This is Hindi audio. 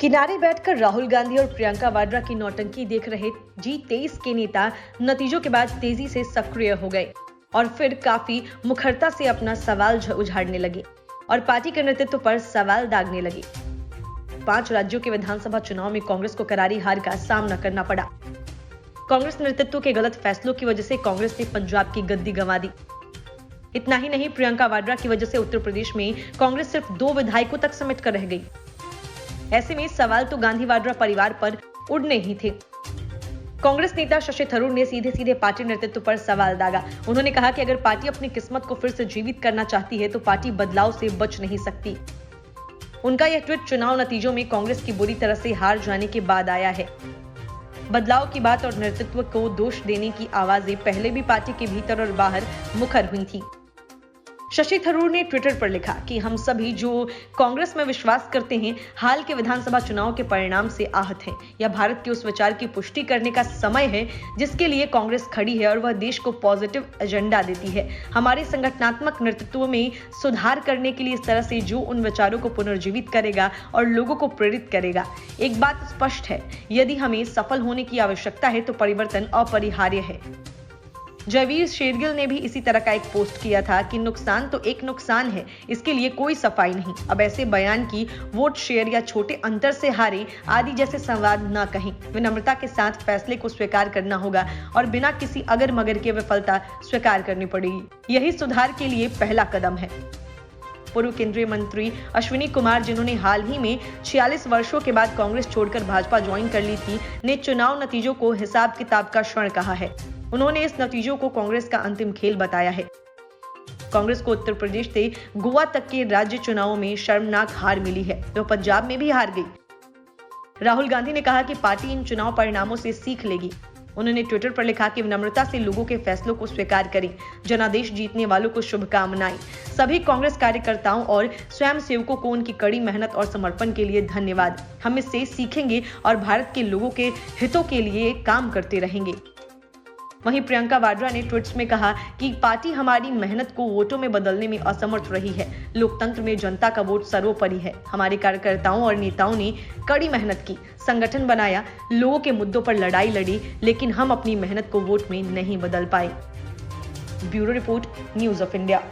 किनारे बैठकर राहुल गांधी और प्रियंका वाड्रा की नौटंकी देख रहे G23 के नेता नतीजों के बाद तेजी से सक्रिय हो गए और फिर काफी मुखरता से अपना सवाल उछाड़ने लगे और पार्टी के नेतृत्व पर सवाल दागने लगे। 5 राज्यों के विधानसभा चुनाव में कांग्रेस को करारी हार का सामना करना पड़ा। कांग्रेस नेतृत्व के गलत फैसलों की वजह से कांग्रेस ने पंजाब की गद्दी गंवा दी। इतना ही नहीं, प्रियंका वाड्रा की वजह से उत्तर प्रदेश में कांग्रेस सिर्फ 2 विधायकों तक समेट कर रह गई। ऐसे में सवाल तो गांधी वाड्रा परिवार पर उड़ने ही थे। कांग्रेस नेता शशि थरूर ने सीधे सीधे पार्टी नेतृत्व पर सवाल दागा। उन्होंने कहा कि अगर पार्टी अपनी किस्मत को फिर से जीवित करना चाहती है तो पार्टी बदलाव से बच नहीं सकती। उनका यह ट्वीट चुनाव नतीजों में कांग्रेस की बुरी तरह से हार जाने के बाद आया है। बदलाव की बात और नेतृत्व को दोष देने की आवाजें पहले भी पार्टी के भीतर और बाहर मुखर हुई थी। शशि थरूर ने ट्विटर पर लिखा कि हम सभी जो कांग्रेस में विश्वास करते हैं, हाल के विधानसभा चुनाव के परिणाम से आहत हैं। यह भारत के उस विचार की पुष्टि करने का समय है जिसके लिए कांग्रेस खड़ी है और वह देश को पॉजिटिव एजेंडा देती है। हमारे संगठनात्मक नेतृत्व में सुधार करने के लिए इस तरह से जो उन विचारों को पुनर्जीवित करेगा और लोगों को प्रेरित करेगा। एक बात स्पष्ट है, यदि हमें सफल होने की आवश्यकता है तो परिवर्तन अपरिहार्य है। जयवीर शेरगिल ने भी इसी तरह का एक पोस्ट किया था कि नुकसान तो एक नुकसान है, इसके लिए कोई सफाई नहीं। अब ऐसे बयान की वोट शेयर या छोटे अंतर से हारे आदि जैसे संवाद न कहें। विनम्रता के साथ फैसले को स्वीकार करना होगा और बिना किसी अगर मगर के विफलता स्वीकार करनी पड़ेगी। यही सुधार के लिए पहला कदम है। पूर्व केंद्रीय मंत्री अश्विनी कुमार, जिन्होंने हाल ही में 46 वर्षों के बाद कांग्रेस छोड़कर भाजपा ज्वाइन कर ली थी, ने चुनाव नतीजों को हिसाब किताब का क्षण कहा है। उन्होंने इस नतीजों को कांग्रेस का अंतिम खेल बताया है। कांग्रेस को उत्तर प्रदेश से गोवा तक के राज्य चुनावों में शर्मनाक हार मिली है। वो पंजाब में भी हार गई। राहुल गांधी ने कहा कि पार्टी इन चुनाव परिणामों से सीख लेगी। उन्होंने ट्विटर पर लिखा कि विनम्रता से लोगों के फैसलों को स्वीकार करें। जनादेश जीतने वालों को शुभकामनाएं। सभी कांग्रेस कार्यकर्ताओं और स्वयंसेवकों को उनकी कड़ी मेहनत और समर्पण के लिए धन्यवाद। हम इससे सीखेंगे और भारत के लोगों के हितों के लिए काम करते रहेंगे। वहीं प्रियंका वाड्रा ने ट्वीट्स में कहा कि पार्टी हमारी मेहनत को वोटों में बदलने में असमर्थ रही है। लोकतंत्र में जनता का वोट सर्वोपरि है। हमारे कार्यकर्ताओं और नेताओं ने कड़ी मेहनत की, संगठन बनाया, लोगों के मुद्दों पर लड़ाई लड़ी, लेकिन हम अपनी मेहनत को वोट में नहीं बदल पाए। Bureau report, news of India.